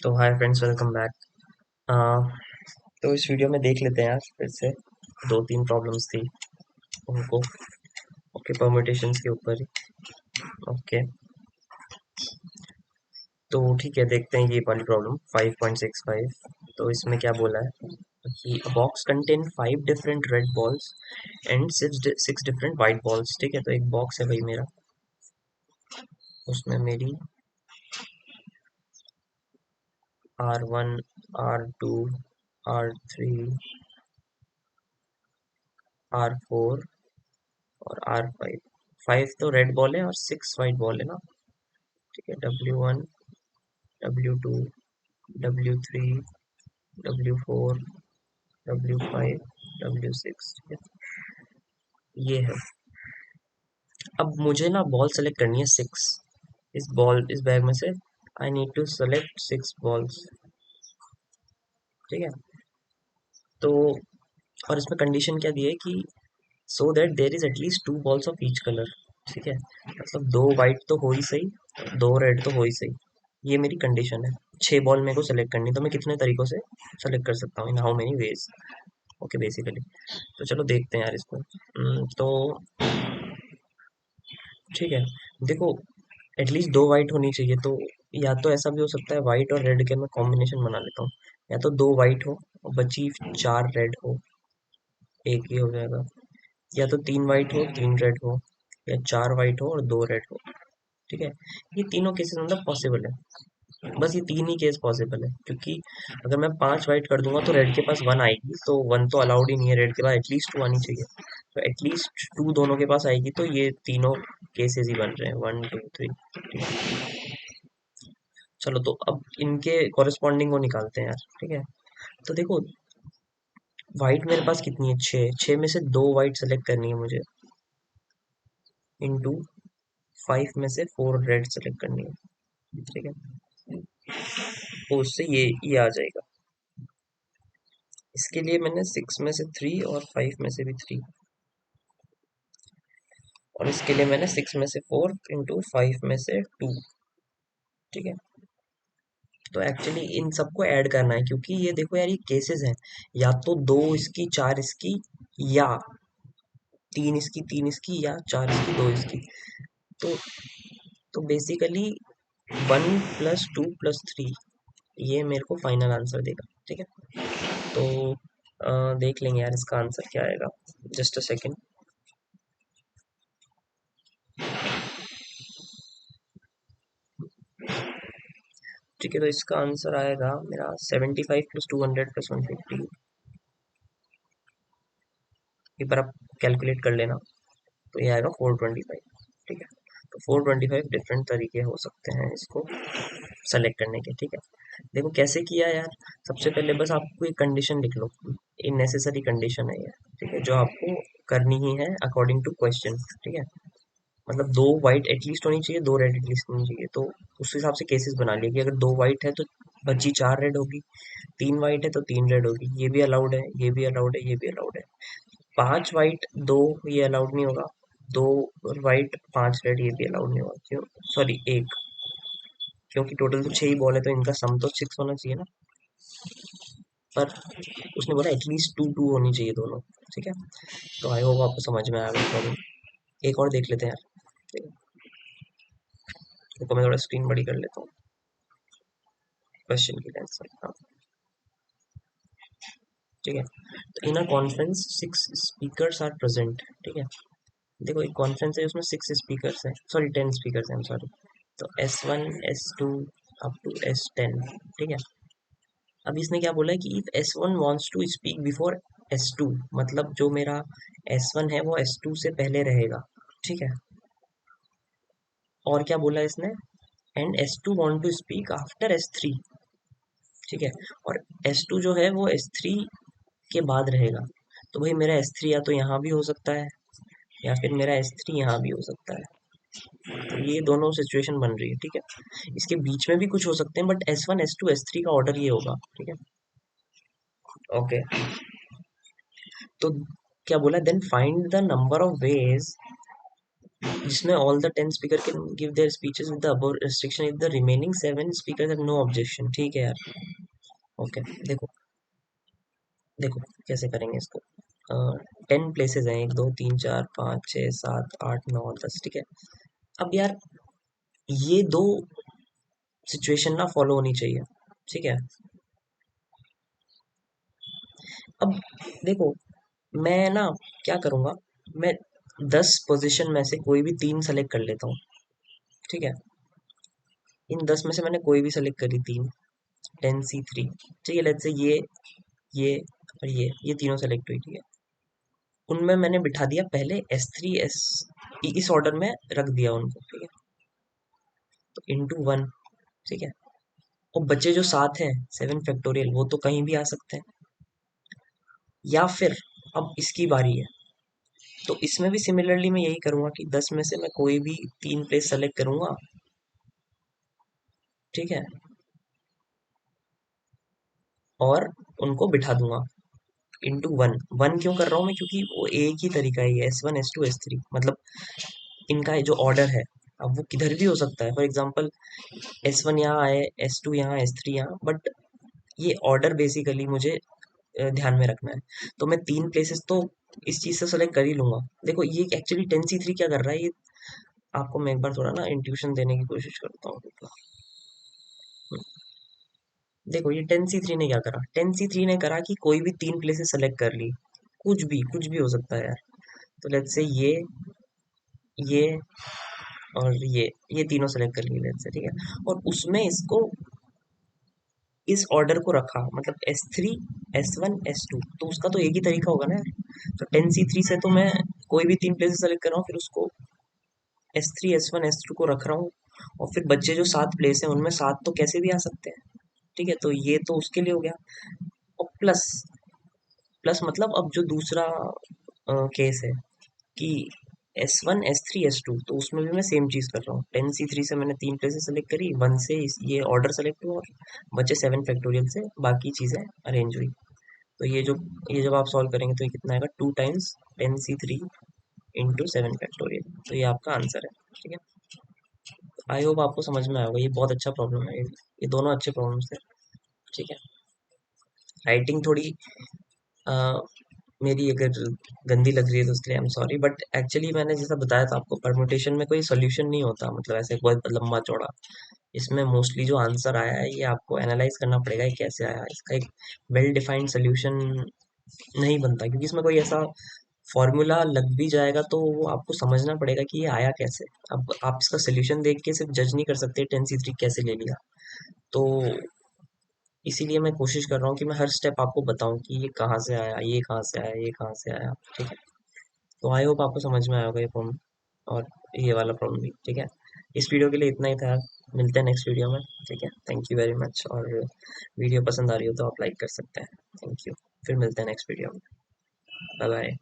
तो hi friends, welcome back. तो इस वीडियो में देख लेते हैं यार, फिर से दो तीन प्रॉब्लम्स थी उनको। ओके, परम्यूटेशंस के ऊपर ही। ओके, तो ठीक है, देखते हैं ये वाली प्रॉब्लम 5.65। तो इसमें क्या बोला है कि अ box contain 5 different red balls and six different white balls. ठीक है, तो एक बॉक्स है भाई मेरा, उसमें मेरी R1, R2, R3, R4 और R5। 5 तो रेड बॉल है और 6 वाइट बॉल है ना। ठीक है, W1, W2, W3, W4, W5, W6। ठीक है, ये है। अब मुझे ना बॉल सेलेक्ट करनी है 6। इस बैग में से I need to select 6 balls. ठीक है, तो और इसमें कंडीशन क्या दी है कि so that there is at least 2 balls of each colour. ठीक है, मतलब 2 वाइट तो हो ही सही, 2 रेड तो हो ही सही। ये मेरी कंडीशन है। 6 बॉल मेरे को सेलेक्ट करनी, तो मैं कितने तरीकों से सेलेक्ट कर सकता हूँ, in how many ways. Okay, basically. तो चलो देखते हैं यार इसको। तो ठीक है, देखो, एटलीस्ट 2 वाइट होनी चाहिए। तो या तो ऐसा भी हो सकता है वाइट और रेड के मैं कॉम्बिनेशन बना लेता हूँ। या तो 2 वाइट हो और बची 4 रेड हो, एक ही हो जाएगा। या तो 3 वाइट हो, 3 रेड हो, या 4 वाइट हो और 2 रेड हो। ठीक है, ये तीनों केसेस मतलब पॉसिबल है। बस ये तीन ही केस पॉसिबल है, क्योंकि अगर मैं 5 वाइट कर दूंगा तो रेड के पास 1 आएगी, तो 1 तो अलाउड ही नहीं है। रेड के पास एटलीस्ट 2 आनी चाहिए, तो एटलीस्ट 2 दोनों के पास आएगी। तो ये तीनों केसेस ही बन रहे हैं, 1 2 3। चलो, तो अब इनके कॉरेस्पॉन्डिंग को निकालते हैं यार। ठीक है, तो देखो, वाइट मेरे पास कितनी है, 6। 6 में से 2 वाइट सेलेक्ट करनी है मुझे, इंटू 5 में से 4 रेड सेलेक्ट करनी है। ठीक है, तो उससे ये आ जाएगा। इसके लिए मैंने 6 में से 3 और 5 में से भी 3, और इसके लिए मैंने 6 में से 4 इंटू 5 में से 2। ठीक है, तो एक्चुअली इन सबको ऐड करना है, क्योंकि ये देखो यार, ये केसेस हैं। या तो 2 इसकी, 4 इसकी, या 3 इसकी, 3 इसकी, या 4 इसकी, 2 इसकी। तो बेसिकली 1 + 2 + 3 ये मेरे को फाइनल आंसर देगा। ठीक है, तो देख लेंगे यार इसका आंसर क्या आएगा। Just a second. ठीक है, तो इसका आंसर आएगा मेरा 75 + 200 + 150। एक बार आप कैलकुलेट कर लेना, तो ये आएगा 425। ठीक है, तो 425 डिफरेंट तरीके हो सकते हैं इसको सेलेक्ट करने के। ठीक है, देखो कैसे किया यार। सबसे पहले बस आपको एक कंडीशन लिख लो, ये नेसेसरी कंडीशन है ये। ठीक है, जो आपको करनी ही है अकॉर्डिंग टू क्वेश्चन। ठीक है, मतलब 2 वाइट एटलीस्ट होनी चाहिए, 2 रेड एटलीस्ट होनी चाहिए। तो उस हिसाब से केसेस बना लिए कि अगर 2 वाइट है तो बची 4 रेड होगी, 3 वाइट है तो 3 रेड होगी। ये भी अलाउड है, ये भी अलाउड है, ये भी अलाउड है। 5 वाइट 2, ये अलाउड नहीं होगा। 2 वाइट 5 रेड, ये भी अलाउड नहीं होगा। क्यों? सॉरी, एक, क्योंकि टोटल तो 6 ही बॉल है, तो इनका सम तो 6 होना चाहिए ना। पर उसने बोला एटलीस्ट 2 2 होनी चाहिए दोनों। ठीक है, तो आई होप आपको समझ में आया प्रॉब्लम। एक और देख लेते हैं यार। ठीक है, तो मैं थोड़ा स्क्रीन बड़ी कर लेता हूँ क्वेश्चन के आंसर। हाँ, ठीक है, तो in a conference 6 speakers are present. ठीक है, देखो एक कॉन्फ्रेंस है, उसमें 6 स्पीकर्स हैं, सॉरी 10 स्पीकर्स हैं, सॉरी। तो S1 S2 up to S10। ठीक है, अब इसने क्या बोला है कि if S1 wants to speak before S2, मतलब जो मेरा S1 है वो S2 से पहले रहेगा। ठीक है, और क्या बोला है इसने, and S2 want to speak after S3। ठीक है, और S2 जो है वो S3 के बाद रहेगा। तो भाई मेरा S3 या तो यहाँ भी हो सकता है, या फिर मेरा S3 यहाँ भी हो सकता है। तो ये दोनों सिचुएशन बन रही है। ठीक है, इसके बीच में भी कुछ हो सकते हैं, बट S1 S2 S3 का ऑर्डर ये होगा। ठीक है, ओके। तो क्या बोला, then find the number of ways जिसमें all the 10 speaker can give their speeches with the above restriction if the remaining 7 speakers have no objection. ठीक है यार। ओके, देखो देखो कैसे करेंगे इसको। 10 प्लेसेस हैं, 1 2 3 4 5 6 7 8 9 10, ठीक है। अब यार ये दो सिचुएशन ना फॉलो होनी चाहिए, ठीक है। अब देखो, मैं ना क्या करूँगा, मैं 10 पोजीशन में से कोई भी 3 सेलेक्ट कर लेता हूँ, ठीक है। इन 10 में से मैंने कोई भी सेलेक्ट करी 3, 10 C3, ठीक है। लेट्स से ये और ये तीनों सेलेक्ट हुई, ठीक है। उनमें मैंने बिठा दिया पहले S3 एस, इस ऑर्डर में रख दिया उनको, ठीक है। तो इंटू 1, ठीक है। और बचे जो 7 हैं 7 फैक्टोरियल, वो तो कहीं भी आ सकते हैं। या फिर अब इसकी बारी है, तो इसमें भी सिमिलरली मैं यही करूंगा कि 10 में से मैं कोई भी 3 प्लेस सेलेक्ट करूंगा, ठीक है, और उनको बिठा दूंगा इंटू 1। 1 क्यों कर रहा हूँ मैं, क्योंकि वो एक ही तरीका है, S1 S2 S3, मतलब इनका जो ऑर्डर है, अब वो किधर भी हो सकता है। फॉर एग्जाम्पल S1 यहाँ आए, S2 यहाँ, S3 यहाँ, बट ये ऑर्डर बेसिकली मुझे ध्यान में रखना है। तो मैं 3 प्लेसेस तो इस चीज से सेलेक्ट कर ही लूंगा। देखो ये एक्चुअली 10C3 क्या कर रहा है, ये आपको मैं एक बार थोड़ा ना इंट्यूशन देने की कोशिश करता हूँ। देखो ये 10C3 ने क्या करा, 10C3 ने करा कि कोई भी 3 प्लेसेस सेलेक्ट कर ली, कुछ भी हो सकता है यार। तो लेट्स से ये और ये तीनों सेलेक्ट कर लिए लेट्स से, ठीक है। और उसमें इसको इस ऑर्डर को रखा, मतलब S3 S1 S2, तो उसका तो एक ही तरीका होगा ना यार। तो 10C3 से तो मैं कोई भी 3 प्लेसेस सेलेक्ट कर रहा हूँ, फिर उसको S3 S1 S2 को रख रहा हूँ, और फिर बच्चे जो 7 प्लेस हैं उनमें 7 तो कैसे भी आ सकते हैं, ठीक है। तो ये तो उसके लिए हो गया। और प्लस प्लस मतलब अब जो दूसरा केस है कि S1 S3 S2, तो उसमें भी मैं सेम चीज़ कर रहा हूँ। 10C3 से मैंने 3 प्लेसेस सेलेक्ट करी, 1 से ये ऑर्डर सेलेक्ट हुआ, और बचे 7 फैक्टोरियल से बाकी चीज़ें अरेंज हुई। तो ये जब आप सॉल्व करेंगे तो ये कितना आएगा, 2 टाइम्स 10C3 इंटू 7 फैक्टोरियल। तो ये आपका आंसर है, ठीक है। आई होप आपको समझ में आएगा, ये बहुत अच्छा प्रॉब्लम है, ये दोनों अच्छे प्रॉब्लम्स थे, ठीक है। राइटिंग थोड़ी अ, मेरी अगर गंदी लग रही है तो उसके लिए I am sorry, but actually मैंने जैसा बताया था आपको, परमुटेशन में कोई सोल्यूशन नहीं होता, मतलब ऐसे बहुत लंबा चौड़ा। इसमें मोस्टली जो आंसर आया है, ये आपको एनालाइज करना पड़ेगा ये कैसे आया। इसका एक वेल डिफाइंड सोल्यूशन नहीं बनता, क्योंकि इसमें कोई ऐसा फॉर्मूला लग भी जाएगा तो वो आपको समझना पड़ेगा कि ये आया कैसे। अब आप इसका सोल्यूशन देख के सिर्फ जज नहीं कर सकते 10C3 कैसे ले लिया। तो इसीलिए मैं कोशिश कर रहा हूँ कि मैं हर स्टेप आपको बताऊं कि ये कहाँ से आया, ये कहाँ से आया, ये कहाँ से आया, ठीक है। तो आई होप आपको समझ में आया होगा ये प्रॉब्लम, और ये वाला प्रॉब्लम भी, ठीक है। इस वीडियो के लिए इतना ही था। मिलते हैं नेक्स्ट वीडियो में, ठीक है। थैंक यू वेरी मच, और वीडियो पसंद आ रही हो तो आप लाइक कर सकते हैं। Thank you. फिर मिलते हैं नेक्स्ट वीडियो में। Bye bye.